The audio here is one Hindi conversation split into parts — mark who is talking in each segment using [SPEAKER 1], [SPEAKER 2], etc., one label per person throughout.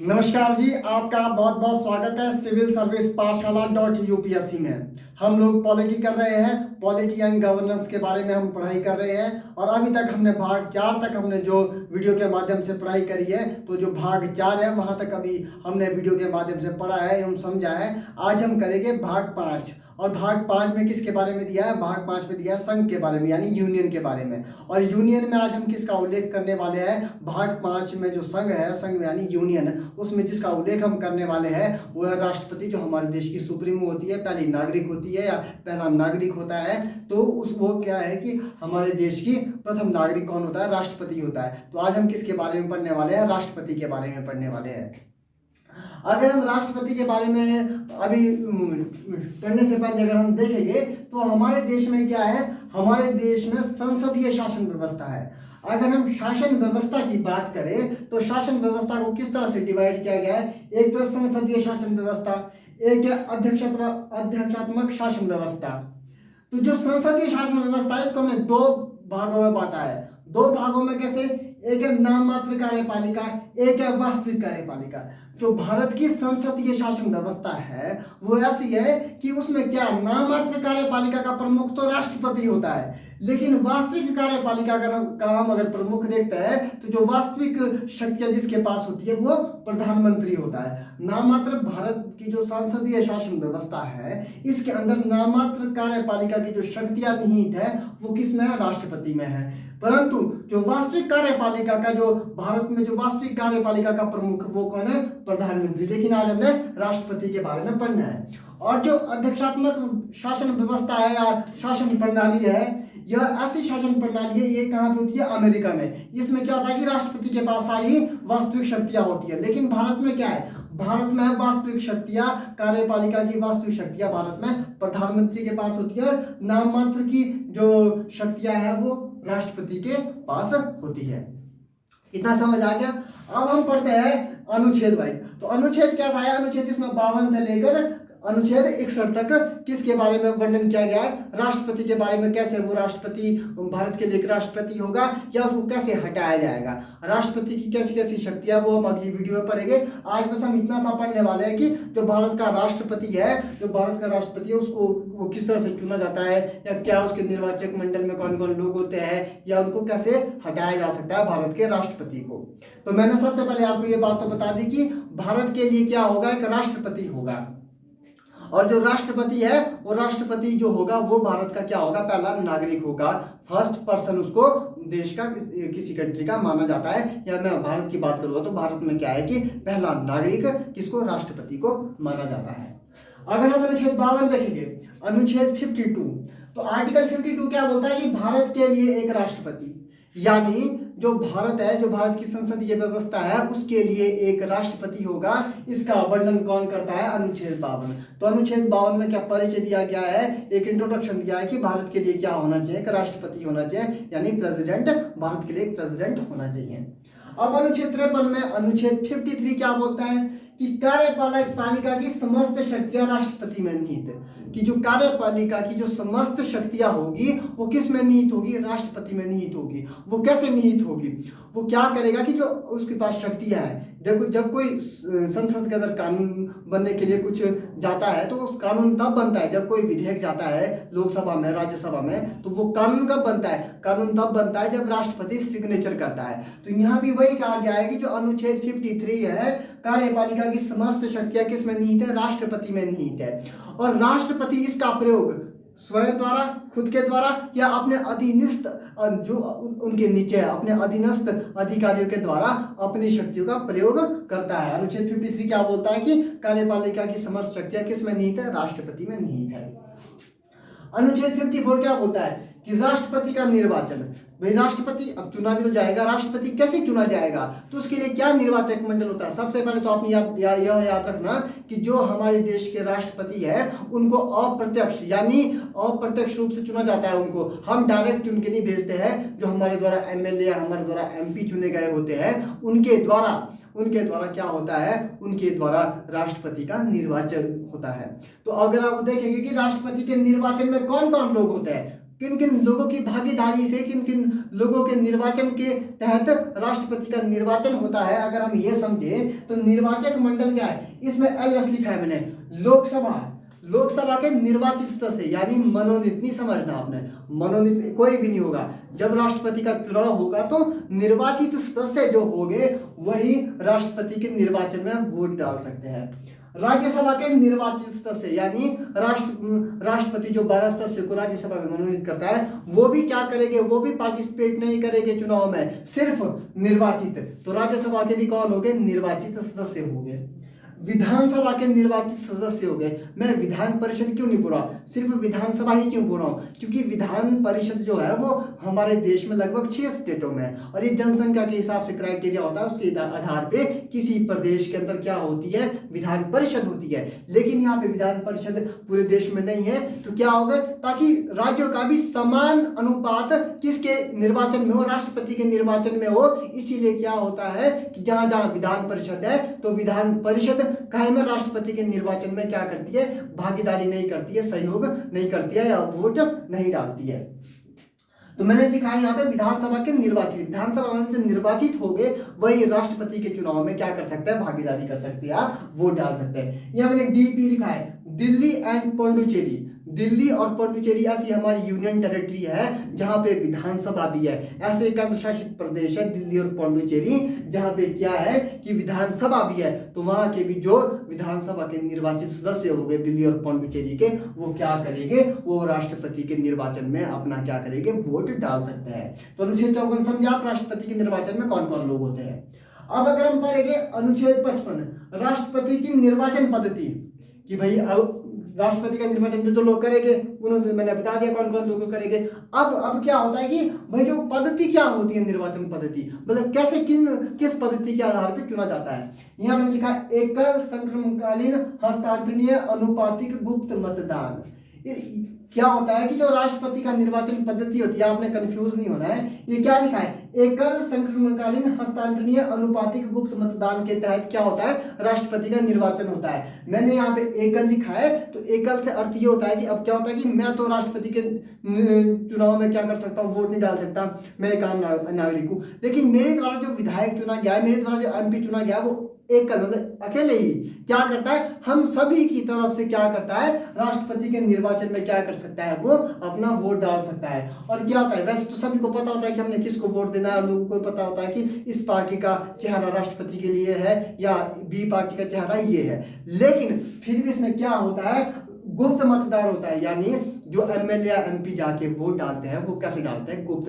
[SPEAKER 1] नमस्कार जी, आपका बहुत बहुत स्वागत है सिविल सर्विस पाठशाला .यूपीएससी में। हम लोग पॉलिटी कर रहे हैं, पॉलिटी एंड गवर्नेंस के बारे में हम पढ़ाई कर रहे हैं और अभी तक हमने भाग 4 तक हमने जो वीडियो के माध्यम से पढ़ाई करी है, तो जो भाग 4 है वहाँ तक अभी हमने वीडियो के माध्यम से पढ़ा है एवं समझा है। आज हम करेंगे भाग 5 और भाग 5 में किसके बारे में दिया है? भाग 5 में दिया है संघ के बारे में, यानी यूनियन के बारे में। और यूनियन में आज हम किसका उल्लेख करने वाले हैं? भाग 5 में जो संघ है, संघ यानी यूनियन, उसमें जिसका उल्लेख हम करने वाले हैं वो है राष्ट्रपति, जो हमारे देश की सुप्रीमो होती है, पहली नागरिक होती है या पहला नागरिक होता है। तो उस वो क्या है कि हमारे देश की प्रथम नागरिक कौन होता है? राष्ट्रपति होता है। तो आज हम किसके बारे में पढ़ने वाले हैं? राष्ट्रपति के बारे में पढ़ने वाले हैं। अगर हम राष्ट्रपति के बारे में अभी पढ़ने से पहले अगर हम देखेंगे तो हमारे देश में क्या है? हमारे देश में संसदीय शासन व्यवस्था है। अगर हम शासन व्यवस्था की बात करें तो शासन व्यवस्था को किस तरह से डिवाइड किया गया है? एक तो संसदीय शासन व्यवस्था, एक है अध्यक्षात्मक शासन व्यवस्था। तो जो संसदीय शासन व्यवस्था है इसको हमने 2 भागों में बांटा है। 2 भागों में कैसे? एक है नाम मात्र कार्यपालिका, एक है वास्तविक कार्यपालिका। जो भारत की संसदीय शासन व्यवस्था है वो ऐसी है कि उसमें क्या नाम मात्र कार्यपालिका का प्रमुख तो राष्ट्रपति होता है, लेकिन वास्तविक कार्यपालिका का हम अगर प्रमुख देखते हैं तो जो वास्तविक शक्तियां जिसके पास होती है वो प्रधानमंत्री होता है। नाम मात्र भारत की जो संसदीय शासन व्यवस्था है इसके अंदर नाम मात्र कार्यपालिका की जो शक्तियां निहित है वो किसमें है? राष्ट्रपति में है। परंतु जो वास्तविक कार्यपालिका का जो भारत में जो वास्तविक कार्यपालिका का प्रमुख वो कौन है? प्रधानमंत्री। लेकिन आज हमने राष्ट्रपति के बारे में पढ़ना है। और जो अध्यक्षात्मक शासन व्यवस्था है या शासन प्रणाली है, यह ऐसी शासन प्रणाली है, ये कहाँ पे होती है? अमेरिका में। इसमें क्या होता है कि राष्ट्रपति के पास सारी वास्तविक शक्तियां होती है। लेकिन भारत में क्या है? भारत में वास्तविक शक्तियां, कार्यपालिका की वास्तविक शक्तियां भारत में प्रधानमंत्री के पास होती है और नाम मात्र की जो शक्तियां हैं वो राष्ट्रपति के पास होती है। इतना समझ आ गया? अब हम पढ़ते हैं अनुच्छेद वाइज। तो अनुच्छेद कैसा है? अनुच्छेद इसमें 52 से लेकर अनुच्छेद 61 तक किसके बारे में वर्णन किया गया है? राष्ट्रपति के बारे में। कैसे वो राष्ट्रपति भारत के लिए राष्ट्रपति होगा या उसको कैसे हटाया जाएगा, राष्ट्रपति की कैसी कैसी शक्तियां, वो हम अगली वीडियो में पढ़ेंगे। आज बस हम इतना सा पढ़ने वाले हैं कि जो भारत का राष्ट्रपति है, जो भारत का राष्ट्रपति है उसको वो किस तरह से चुना जाता है, या क्या उसके निर्वाचक मंडल में कौन कौन लोग होते हैं, या उनको कैसे हटाया जा सकता है भारत के राष्ट्रपति को। तो मैंने सबसे पहले आपको ये बात तो बता दी कि भारत के लिए क्या होगा? एक राष्ट्रपति होगा। और जो राष्ट्रपति है वो राष्ट्रपति जो होगा वो भारत का क्या होगा? पहला नागरिक होगा। फर्स्ट पर्सन उसको देश का किसी कंट्री का माना जाता है। या मैं भारत की बात करूंगा तो भारत में क्या है कि पहला नागरिक किसको? राष्ट्रपति को माना जाता है। अगर हम अनुच्छेद 52 देखेंगे, अनुच्छेद 52, तो आर्टिकल 52 क्या बोलता है कि भारत के लिए एक राष्ट्रपति, यानी जो भारत है, जो भारत की संसदीय व्यवस्था है उसके लिए एक राष्ट्रपति होगा। इसका वर्णन कौन करता है? अनुच्छेद 52। तो अनुच्छेद 52 में क्या परिचय दिया गया है? एक इंट्रोडक्शन दिया है कि भारत के लिए क्या होना चाहिए? एक राष्ट्रपति होना चाहिए, यानी प्रेसिडेंट, भारत के लिए एक प्रेसिडेंट होना चाहिए। अब अनुच्छेद 53 में अनुच्छेद 53 क्या बोलता है कि कार्यपालिका की समस्त शक्तियां राष्ट्रपति में निहित है। कि जो कार्यपालिका की जो समस्त शक्तियां होगी वो किस में निहित होगी? राष्ट्रपति में निहित होगी। वो कैसे निहित होगी? वो क्या करेगा कि जो उसके पास शक्तियां हैं, देखो जब कोई संसद के अंदर कानून बनने के लिए कुछ जाता है तो उस कानून तब बनता है जब कोई विधेयक जाता है लोकसभा में, राज्यसभा में, तो वो कानून कब बनता है? कानून तब बनता है जब राष्ट्रपति सिग्नेचर करता है। तो यहाँ भी वही कहा गया है कि जो अनुच्छेद 53 है, कार्यपालिका की समस्त शक्तियां किस में निहित है? राष्ट्रपति में निहित है। और राष्ट्रपति इसका प्रयोग स्वयं द्वारा, खुद के द्वारा, या अपने अधीनस्थ जो उनके नीचे है अपने अधीनस्थ अधिकारियों के द्वारा अपनी शक्तियों का प्रयोग करता है। अनुच्छेद 53 क्या बोलता है कि कार्यपालिका की समस्त शक्तियां किस में निहित है? राष्ट्रपति में निहित है। अनुच्छेद 54 क्या बोलता है कि राष्ट्रपति का निर्वाचन, भाई राष्ट्रपति अब चुना भी तो जाएगा, राष्ट्रपति कैसे चुना जाएगा? तो उसके लिए क्या निर्वाचक मंडल होता है? सबसे पहले तो आपने यह याद रखना कि जो हमारे देश के राष्ट्रपति है उनको अप्रत्यक्ष, यानी अप्रत्यक्ष रूप से चुना जाता है। उनको हम डायरेक्ट चुन के नहीं भेजते हैं। जो हमारे द्वारा एमएलए, हमारे द्वारा एमपी चुने गए होते हैं उनके द्वारा क्या होता है? उनके द्वारा राष्ट्रपति का निर्वाचन होता है। तो अगर आप देखेंगे कि राष्ट्रपति के निर्वाचन में कौन कौन लोग होते हैं, किन किन लोगों की भागीदारी से, किन किन लोगों के निर्वाचन के तहत राष्ट्रपति का निर्वाचन होता है। अगर हम ये समझे तो निर्वाचक मंडल क्या है, इसमें एल लिखा है मैंने, लोकसभा के निर्वाचित सदस्य यानी मनोनीत, नहीं समझना आपने, मनोनीत कोई भी नहीं होगा। जब राष्ट्रपति का चुनाव होगा तो निर्वाचित सदस्य जो होंगे वही राष्ट्रपति के निर्वाचन में वोट डाल सकते हैं। राज्यसभा के निर्वाचित सदस्य यानी राष्ट्रपति जो 12 सदस्यों को राज्यसभा में मनोनीत करता है वो भी क्या करेंगे, वो भी पार्टिसिपेट नहीं करेंगे चुनाव में, सिर्फ निर्वाचित। तो राज्यसभा के भी कौन हो गए, निर्वाचित सदस्य हो गए। विधानसभा के निर्वाचित सदस्य हो गए। मैं विधान परिषद क्यों नहीं बोल रहा, सिर्फ विधानसभा ही क्यों बोल रहा हूँ, क्योंकि विधान परिषद जो है वो हमारे देश में लगभग 6 स्टेटों में है और ये जनसंख्या के हिसाब से क्राइटेरिया होता है, उसके आधार पे किसी प्रदेश के अंदर क्या होती है, विधान परिषद होती है। लेकिन यहाँ पे विधान परिषद पूरे देश में नहीं है, तो क्या होगा, ताकि राज्यों का भी समान अनुपात किसके निर्वाचन में हो, राष्ट्रपति के निर्वाचन में हो। इसीलिए क्या होता है कि जहां जहां विधान परिषद है तो विधान परिषद काहे में राष्ट्रपति के निर्वाचन में क्या करती है, भागीदारी नहीं करती है, सहयोग नहीं करती है या वोट नहीं डालती है। तो मैंने लिखा है यहाँ पे विधानसभा के निर्वाचित, विधानसभा में जो निर्वाचित हो गए वही राष्ट्रपति के चुनाव में क्या कर सकते हैं, भागीदारी कर सकते हैं या वोट डाल सकते हैं। यहाँ मैंने डीपी लिखा है, दिल्ली एंड पौंडुचेरी। दिल्ली और पौंडुचेरी ऐसी हमारी यूनियन टेरिटरी है जहां पे विधानसभा भी है। ऐसे केंद्र शासित प्रदेश है दिल्ली और पौंडुचेरी जहां पे क्या है कि विधानसभा भी है। तो वहां के भी जो विधानसभा के निर्वाचित सदस्य हो गए दिल्ली और पौंडुचेरी के, वो क्या करेंगे, वो राष्ट्रपति के निर्वाचन में अपना क्या करेंगे, वोट डाल सकते हैं। तो अनुच्छेद 54 समझे आप, राष्ट्रपति के निर्वाचन में कौन कौन लोग होते हैं। अब अगर हम पढ़ेंगे अनुच्छेद 55 राष्ट्रपति की निर्वाचन पद्धति, कि भाई अब राष्ट्रपति का निर्वाचन जो लोग करेंगे उन्होंने मैंने बता दिया कौन कौन लोग करेंगे। अब क्या होता है कि भाई जो पद्धति क्या होती है, निर्वाचन पद्धति मतलब कैसे किस पद्धति के आधार पर चुना जाता है। यहाँ मैंने लिखा एकल संक्रमणकालीन हस्तांतरणीय अनुपातिक गुप्त मतदान। क्या होता है कि जो राष्ट्रपति का निर्वाचन पद्धति होती है, आपने कंफ्यूज नहीं होना है, ये क्या लिखा है, एकल संक्रमणकालीन हस्तांतरणीय अनुपातिक गुप्त मतदान के तहत क्या होता है, राष्ट्रपति का निर्वाचन होता है। मैंने यहाँ पे एकल लिखा है, तो एकल से अर्थ ये होता है कि अब क्या होता है कि मैं तो राष्ट्रपति के चुनाव में क्या कर सकता हूँ, वोट नहीं डाल सकता, मैं एक आम नागरिक हूँ। लेकिन मेरे द्वारा जो विधायक चुना गया है, मेरे द्वारा जो एमपी चुना गया है, वो एकल मतलब अकेले ही क्या करता है, हम सभी की तरफ से क्या करता है, राष्ट्रपति के निर्वाचन में क्या कर सकता है, वो अपना वोट डाल सकता है। और क्या होता है, वैसे तो सभी को पता होता है कि हमने किसको वोट देना है, लोगों को पता होता है कि इस पार्टी का चेहरा राष्ट्रपति के लिए है या बी पार्टी का चेहरा ये है। लेकिन फिर भी इसमें क्या होता है, गुप्त मतदान होता है, यानी जो एमएलए या एमपी जाके वोट डालते हैं वो कैसे डालते हैं, गुप्त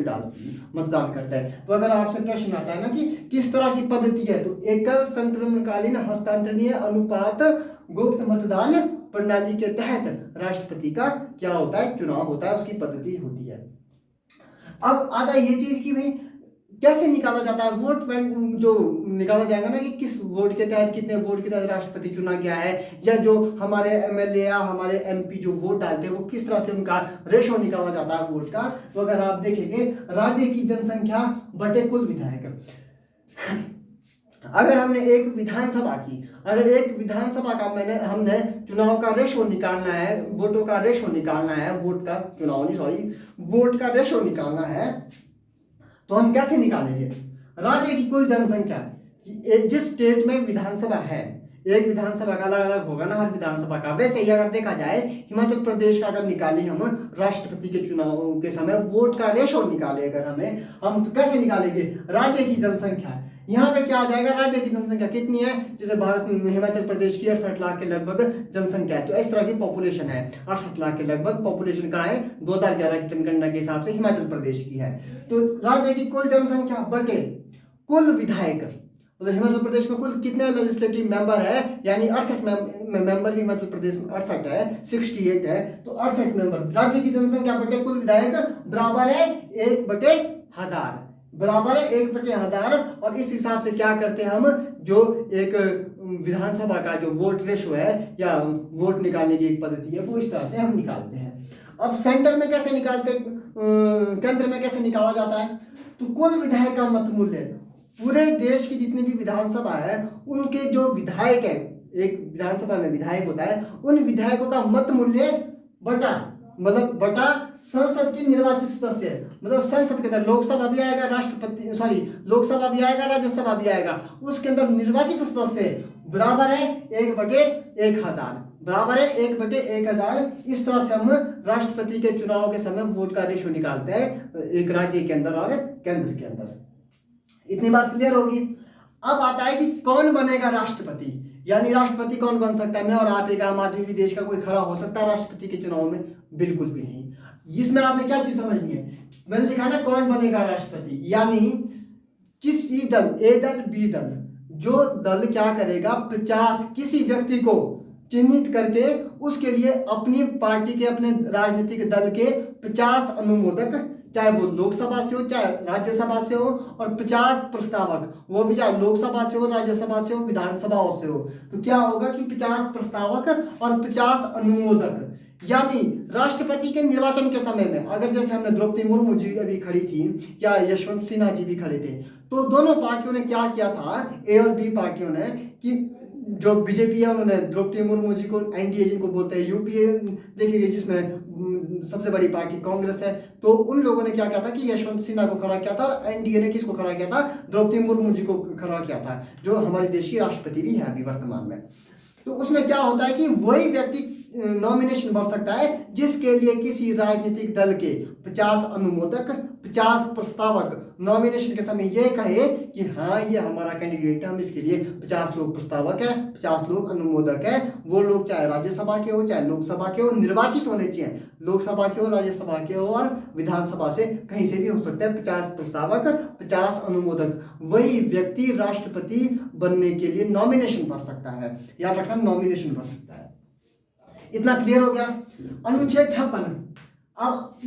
[SPEAKER 1] मतदान करते हैं। तो अगर आपसे प्रश्न आता है ना कि किस तरह की पद्धति है, तो एकल संक्रमणकालीन हस्तांतरणीय अनुपात गुप्त मतदान प्रणाली के तहत राष्ट्रपति का क्या होता है, चुनाव होता है, उसकी पद्धति होती है। अब आता ये चीज की भाई कैसे निकाला जाता है, वोट जो निकाला जाएगा ना कि किस वोट के तहत, कितने वोट के तहत राष्ट्रपति चुना गया है, या जो हमारे एमएलए या हमारे एमपी जो वोट डालते हैं वो किस तरह से उनका रेशो निकाला जाता है वोट का। तो अगर आप देखेंगे राज्य की जनसंख्या बटे कुल विधायक, अगर हमने एक विधानसभा की, अगर एक विधानसभा का हमने चुनाव का रेशो निकालना है, वोटों का रेशो निकालना है, वोट का रेशो निकालना है, तो हम कैसे निकालेंगे, राज्य की कुल जनसंख्या, जिस स्टेट में विधानसभा है, एक विधानसभा का अलग अलग होगा ना हर विधानसभा का, वैसे ही अगर देखा जाए हिमाचल प्रदेश का अगर निकाली हम राष्ट्रपति के चुनाव के समय वोट का रेशो निकाले अगर हम तो कैसे निकालेंगे, राज्य की जनसंख्या। यहाँ पे क्या आ जाएगा, राज्य की जनसंख्या कितनी है, जैसे भारत में हिमाचल प्रदेश की 68 लाख के लगभग जनसंख्या है, तो इस तरह की पॉपुलेशन है, 68 लाख के लगभग पॉपुलेशन कहाँ है, 2011 की जनगणना के हिसाब से हिमाचल प्रदेश की है। तो राज्य की कुल जनसंख्या बटे कुल विधायक, मतलब हिमाचल प्रदेश में कुल कितने लेजिस्लेटिव मेंबर है, यानी 68 मेंबर भी हिमाचल प्रदेश में 68 है, 68 है, तो 68 मेंबर, राज्य की जनसंख्या बटे कुल विधायक बराबर है 1/1000, बराबर है 1/1000। और इस हिसाब से क्या करते हैं हम, जो एक विधानसभा का जो वोट रेशो है या वोट निकालने की एक पद्धति है, वो इस तरह से हम निकालते हैं। अब सेंटर में कैसे निकालते, केंद्र में कैसे निकाला जाता है, तो कुल विधायक का मत मूल्य, पूरे देश की जितनी भी विधानसभा है उनके जो विधायक है, एक विधानसभा में विधायक होता है, उन विधायकों का मत मूल्य बटा मतलब बटा संसद की निर्वाचित सदस्य, मतलब संसद के अंदर लोकसभा भी आएगा, राष्ट्रपति सॉरी लोकसभा भी आएगा, राज्यसभा भी आएगा, उसके अंदर निर्वाचित सदस्य बराबर है 1/1000, बराबर है 1/1000। इस तरह से हम राष्ट्रपति के चुनाव के समय वोट का रेशियो निकालते हैं एक राज्य के अंदर और केंद्र के अंदर। इतनी बात क्लियर होगी। अब आता है कि कौन बनेगा राष्ट्रपति, यानी राष्ट्रपति कौन बन सकता है। मैं और आप एक आम आदमी भी देश का कोई खड़ा हो सकता है राष्ट्रपति के चुनाव में? बिल्कुल भी नहीं। इसमें आपने क्या चीज समझनी है, मैंने लिखा ना कौन बनेगा राष्ट्रपति, यानी किसी दल, ए दल बी दल, जो दल क्या करेगा 50 किसी व्यक्ति को चिन्हित करके उसके लिए अपनी पार्टी के, अपने राजनीतिक दल के 50 अनुमोदक, चाहे वो लोकसभा से हो चाहे राज्यसभा से हो, और 50 प्रस्तावक, वो भी चाहे लोकसभा से हो, राज्यसभा से हो, विधानसभा से हो। तो क्या होगा कि 50 प्रस्तावक और 50 अनुमोदक, यानी राष्ट्रपति के निर्वाचन के समय में अगर जैसे हमने द्रौपदी मुर्मू जी अभी खड़ी थी या यशवंत सिन्हा जी भी खड़े थे, तो दोनों पार्टियों ने क्या किया था, ए और बी पार्टियों ने, कि जो बीजेपी है उन्होंने द्रौपदी मुर्मू जी को, एनडीए जिनको बोलते हैं, यूपीए देखिए जिसमें सबसे बड़ी पार्टी कांग्रेस है, तो उन लोगों ने क्या किया था कि यशवंत सिन्हा को खड़ा किया था, और एनडीए ने किसको खड़ा किया था, द्रौपदी मुर्मू जी को खड़ा किया था, जो हमारी देश की राष्ट्रपति भी है अभी वर्तमान में। तो उसमें क्या होता है कि वही व्यक्ति नॉमिनेशन भर सकता है जिसके लिए किसी राजनीतिक दल के 50 अनुमोदक, 50 प्रस्तावक नॉमिनेशन के समय ये कहे कि हाँ ये हमारा कैंडिडेट है, हम इसके लिए 50 लोग प्रस्तावक है, 50 लोग अनुमोदक है। वो लोग चाहे राज्यसभा के हो चाहे लोकसभा के हो, निर्वाचित होने चाहिए, लोकसभा के हो, राज्यसभा के हो और विधानसभा से कहीं से भी हो सकता है। 50 प्रस्तावक, 50 अनुमोदक, वही व्यक्ति राष्ट्रपति बनने के लिए नॉमिनेशन भर सकता है। याद रखना, नॉमिनेशन भर सकता है। इतना क्लियर हो गया। अनुच्छेद 56 अब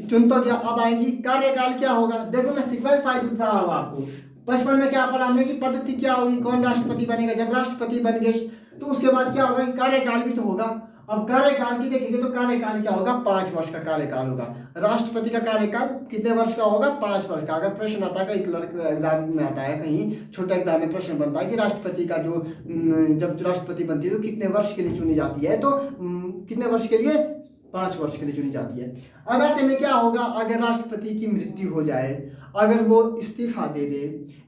[SPEAKER 1] चुन तो दिया, अब आएगी कार्यकाल क्या होगा। देखो मैं सीक्वेंस वाइज बता रहा हूं आपको। 55 में क्या पढ़ा हमने कि पद्धति क्या होगी, कौन राष्ट्रपति बनेगा। जब राष्ट्रपति बन गए तो उसके बाद क्या होगा, कार्यकाल भी तो होगा। अब कार्यकाल की देखेंगे तो कार्यकाल क्या होगा, 5 वर्ष का कार्यकाल होगा। राष्ट्रपति का कार्यकाल कितने वर्ष का होगा, 5 वर्ष का। अगर प्रश्न आता है कहीं क्लर्क एग्जाम में आता है, कहीं छोटे एग्जाम में प्रश्न बनता है कि राष्ट्रपति का जो जब राष्ट्रपति बनती है तो कितने वर्ष के लिए चुनी जाती है, तो कितने वर्ष के लिए, 5 वर्ष के लिए चुनी जाती है। अब ऐसे में क्या होगा, अगर राष्ट्रपति की मृत्यु हो जाए, अगर वो इस्तीफा दे दे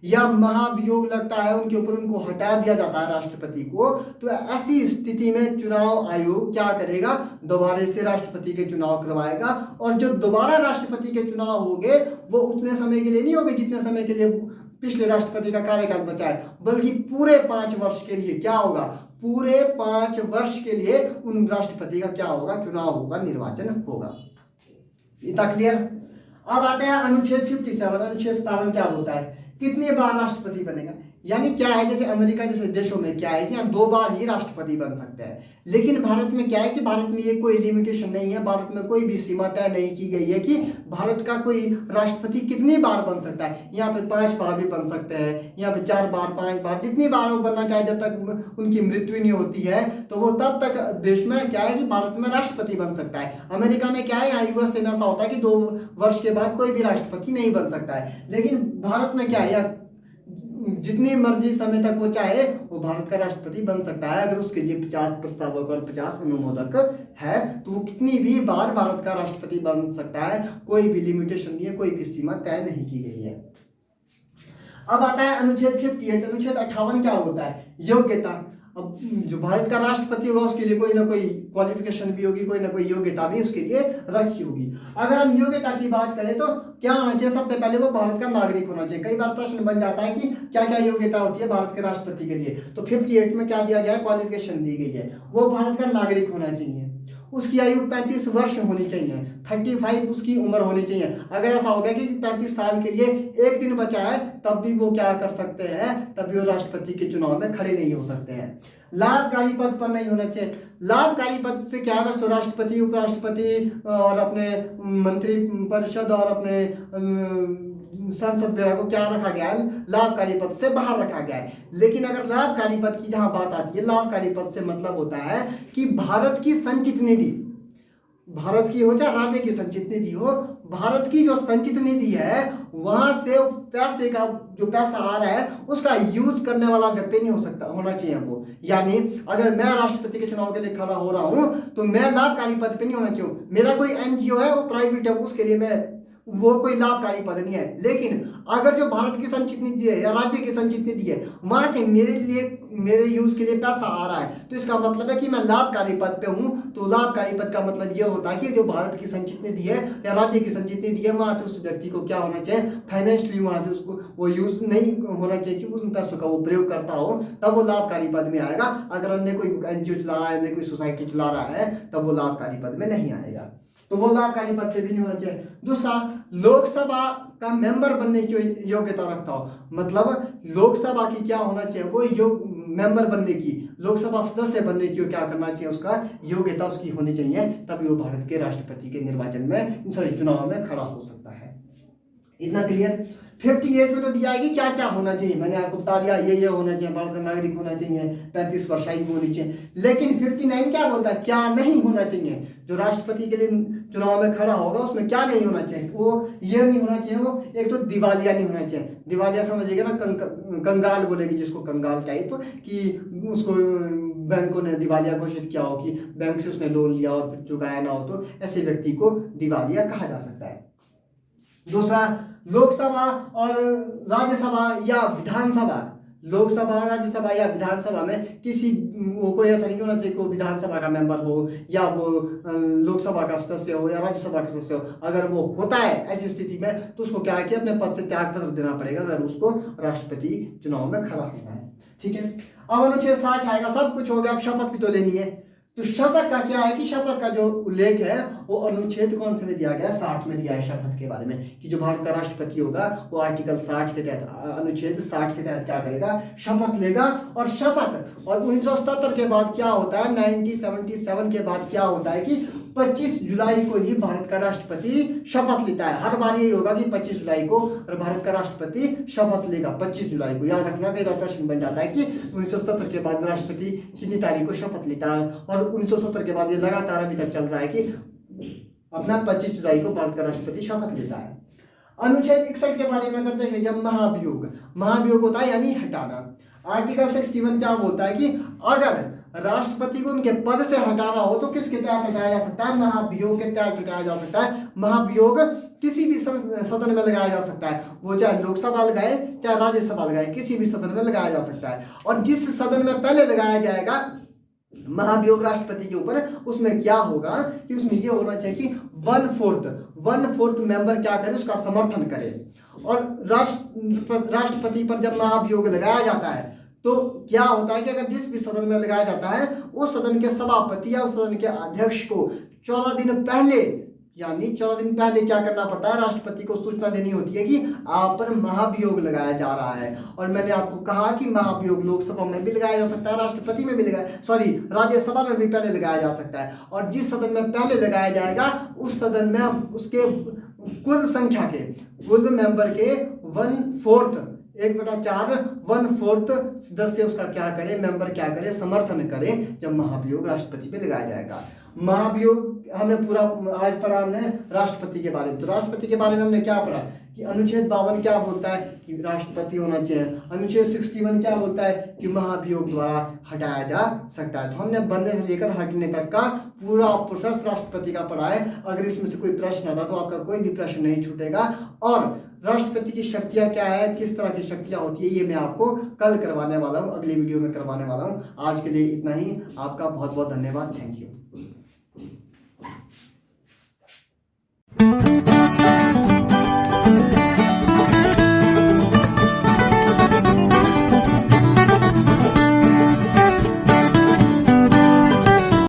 [SPEAKER 1] या महाभियोग लगता है उनके ऊपर, उनको हटा दिया जाता है राष्ट्रपति को, तो ऐसी स्थिति में चुनाव आयोग क्या करेगा, दोबारा से राष्ट्रपति के चुनाव करवाएगा। और जो दोबारा राष्ट्रपति के चुनाव होंगे वो उतने समय के लिए नहीं होंगे जितने समय के लिए पिछले राष्ट्रपति का कार्यकाल बचा है, बल्कि पूरे 5 वर्ष के लिए क्या होगा, पूरे 5 वर्ष के लिए उन राष्ट्रपति का क्या होगा, चुनाव होगा, निर्वाचन होगा। इतना क्लियर। अब आते हैं अनुच्छेद 57। अनुच्छेद 57 क्या होता है, कितनी बार राष्ट्रपति बनेगा। यानी क्या है, जैसे अमेरिका जैसे देशों में क्या है कि यहाँ 2 बार ही राष्ट्रपति बन सकते हैं, लेकिन भारत में क्या है कि भारत में ये कोई लिमिटेशन नहीं है, भारत में कोई भी सीमा तय नहीं की गई है कि भारत का कोई राष्ट्रपति कितनी बार बन सकता है। यहाँ पे 5 बार भी बन सकते हैं, यहाँ पे 4 बार, 5 बार, जितनी बार वो बनना चाहे, जब तक उनकी मृत्यु नहीं होती है तो वो तब तक देश में क्या है कि भारत में राष्ट्रपति बन सकता है। अमेरिका में क्या है, यहाँ यूएसए में ऐसा होता है कि 2 वर्ष के बाद कोई भी राष्ट्रपति नहीं बन सकता है, लेकिन भारत में क्या है, जितनी मर्जी समय तक वो चाहे वो भारत का राष्ट्रपति बन सकता है। अगर उसके लिए 50 प्रस्तावक और 50 अनुमोदक है तो वो कितनी भी बार भारत का राष्ट्रपति बन सकता है, कोई भी लिमिटेशन नहीं है, कोई भी सीमा तय नहीं की गई है। अब आता है अनुच्छेद 58। अनुच्छेद 58 क्या होता है, योग्यता। अब जो भारत का राष्ट्रपति होगा उसके लिए कोई ना कोई क्वालिफिकेशन भी होगी, कोई ना कोई योग्यता भी उसके लिए रखी होगी। अगर हम योग्यता की बात करें तो क्या होना चाहिए, सबसे पहले वो भारत का नागरिक होना चाहिए। कई बार प्रश्न बन जाता है कि क्या क्या योग्यता होती है भारत के राष्ट्रपति के लिए, तो 58 में क्या दिया गया है, क्वालिफिकेशन दी गई है, वो भारत का नागरिक होना चाहिए, उसकी आयु 35 वर्ष होनी चाहिए, 35 उसकी उम्र होनी चाहिए। अगर ऐसा हो गया कि 35 साल के लिए 1 दिन बचा है तब भी वो क्या कर सकते हैं, तब भी वो राष्ट्रपति के चुनाव में खड़े नहीं हो सकते हैं। लाभकारी पद पर नहीं होना चाहिए। लाभकारी पद से क्या है, बस तो राष्ट्रपति, उपराष्ट्रपति और अपने मंत्री परिषद और अपने संसद वगैरह को क्या रखा गया है, लाभकारी पद से बाहर रखा गया है। लेकिन अगर लाभकारी पद की जहां बात आती है, लाभकारी पद से मतलब होता है कि भारत की संचित निधि, भारत की हो चाहे राज्य की संचित निधि हो, भारत की जो संचित निधि है वहां से पैसे का जो पैसा आ रहा है उसका यूज करने वाला व्यक्ति नहीं हो सकता, होना चाहिए वो। यानी अगर मैं राष्ट्रपति के चुनाव के लिए खड़ा हो रहा हूं तो मैं लाभकारी पद पे नहीं होना चाहिए। मेरा कोई एनजीओ है वो प्राइवेट है, उसके लिए मैं वो कोई लाभकारी पद नहीं है। लेकिन अगर जो भारत की संचित निधि है या राज्य की संचित निधि है वहां से मेरे यूज के लिए पैसा आ रहा है तो इसका मतलब है कि मैं लाभकारी पद पे हूं। तो लाभकारी पद का मतलब ये होता है कि जो भारत की संचित निधि है या राज्य की संचित निधि है वहां से उस व्यक्ति को क्या होना चाहिए, फाइनेंशियली वहां से उसको वो यूज नहीं होना चाहिए कि उन पैसों का वो प्रयोग करता हो, तब वो लाभकारी पद में आएगा। अगर अन्य कोई एनजीओ चला रहा है, अन्य कोई सोसाइटी चला रहा है, तब वो लाभकारी पद में नहीं आएगा। तो वो लाभकारी पद पे भी नहीं होना चाहिए। दूसरा, लोकसभा का मेंबर बनने की योग्यता रखता हो, मतलब लोकसभा की क्या होना चाहिए, वो जो मेंबर बनने की, लोकसभा सदस्य बनने की क्या करना चाहिए, उसका योग्यता उसकी होनी चाहिए, तभी वो भारत के राष्ट्रपति के निर्वाचन में, सॉरी चुनाव में खड़ा हो सकता है। इतना क्लियर। 58 में तो दिया है कि क्या क्या होना चाहिए, मैंने आपको बता दिया ये होना चाहिए, भारत का नागरिक होना चाहिए, 35 वर्ष आयु होनी चाहिए। लेकिन 59 क्या बोलता है, क्या नहीं होना चाहिए, जो राष्ट्रपति के लिए चुनाव में खड़ा होगा उसमें क्या नहीं होना चाहिए। वो ये नहीं होना चाहिए, वो एक तो दिवालिया नहीं होना चाहिए। दिवालिया समझिएगा ना, कंगाल बोलेगी जिसको, कंगाल टाइप, कि उसको बैंकों ने दिवालिया घोषित किया हो कि बैंक से उसने लोन लिया और चुकाया ना हो, तो ऐसे व्यक्ति को दिवालिया कहा जा सकता है। दूसरा, लोकसभा और राज्यसभा या विधानसभा, लोकसभा, राज्यसभा या विधानसभा में किसी वो कोई ऐसा नहीं होना चाहिए कि वो विधानसभा का मेंबर हो या वो लोकसभा का सदस्य हो या राज्यसभा का सदस्य हो। अगर वो होता है ऐसी स्थिति में तो उसको क्या है कि अपने पद से त्याग पत्र देना पड़ेगा अगर उसको राष्ट्रपति चुनाव में खड़ा होना है। ठीक है, अब अनुच्छेद 60 आएगा, सब कुछ हो गया, अब शपथ भी तो लेनी है। तो शपथ का क्या है कि शपथ का जो उल्लेख है वो अनुच्छेद कौन से में दिया गया है, 60 में दिया है शपथ के बारे में, कि जो भारत का राष्ट्रपति होगा वो आर्टिकल 60 के तहत, अनुच्छेद 60 के तहत क्या करेगा, शपथ लेगा। और शपथ, और 1977 के बाद क्या होता है, 1977 के बाद क्या होता है कि 25 जुलाई को ही भारत का राष्ट्रपति शपथ लेता है। हर बार यही होगा कि 25 जुलाई को भारत का राष्ट्रपति शपथ लेगा, 25 जुलाई को। याद रखना, कई बार प्रश्न बन जाता है कि 1970 के बाद राष्ट्रपति कितनी तारीख को शपथ लेता है, और 1970 के बाद ये लगातार अभी तक चल रहा है कि अपना 25 जुलाई को भारत का राष्ट्रपति शपथ लेता है। अनुच्छेद 61 के बारे में करते हैं जब महाभियोग, महाभियोग होता है यानी हटाना। आर्टिकल 61 क्या बोलता है कि अगर राष्ट्रपति को उनके पद से हटाना हो तो किसके तहत हटाया जा सकता है, महाभियोग के तहत हटाया जा सकता है। महाभियोग किसी भी सदन में लगाया जा सकता है, वो चाहे लोकसभा लगाए चाहे राज्यसभा लगाए, किसी भी सदन में लगाया जा सकता है। और जिस सदन में पहले लगाया जाएगा महाभियोग राष्ट्रपति के ऊपर, उसमें क्या होगा कि उसमें ये होना चाहिए कि 1/4 मेंबर क्या करे, उसका समर्थन करे। और राष्ट्रपति पर जब महाभियोग लगाया जाता है तो क्या होता है कि अगर जिस भी सदन में लगाया जाता है उस सदन के सभापति या उस सदन के अध्यक्ष को 14 दिन पहले, यानी 14 दिन पहले क्या करना पड़ता है, राष्ट्रपति को सूचना देनी होती है कि आप पर महाभियोग लगाया जा रहा है। और मैंने आपको कहा कि महाभियोग लोकसभा में भी लगाया जा सकता है, राष्ट्रपति में भी राज्यसभा में भी पहले लगाया जा सकता है। और जिस सदन में पहले लगाया जाएगा उस सदन में उसके कुल संख्या के, कुल मेंबर के 1/4 1/4 सदस्य उसका क्या करे, मेंबर क्या करे, समर्थन करे जब महाभियोग राष्ट्रपति पे लगाया जाएगा। महाभियोग हमने पूरा आज पढ़ा हमने राष्ट्रपति के बारे में। तो राष्ट्रपति के बारे में हमने क्या पढ़ा कि अनुच्छेद 52 क्या बोलता है कि राष्ट्रपति होना चाहिए, अनुच्छेद 61 क्या बोलता है कि महाभियोग द्वारा हटाया जा सकता है। तो हमने बनने से लेकर हटने तक का पूरा प्रोसेस राष्ट्रपति का पढ़ा है। अगर इसमें से कोई प्रश्न आता तो आपका कोई भी प्रश्न नहीं छूटेगा। और राष्ट्रपति की शक्तियां क्या है, किस तरह की शक्तियां होती है, ये मैं आपको कल करवाने वाला हूँ, अगली वीडियो में करवाने वाला हूँ। आज के लिए इतना ही, आपका बहुत बहुत धन्यवाद, थैंक यू।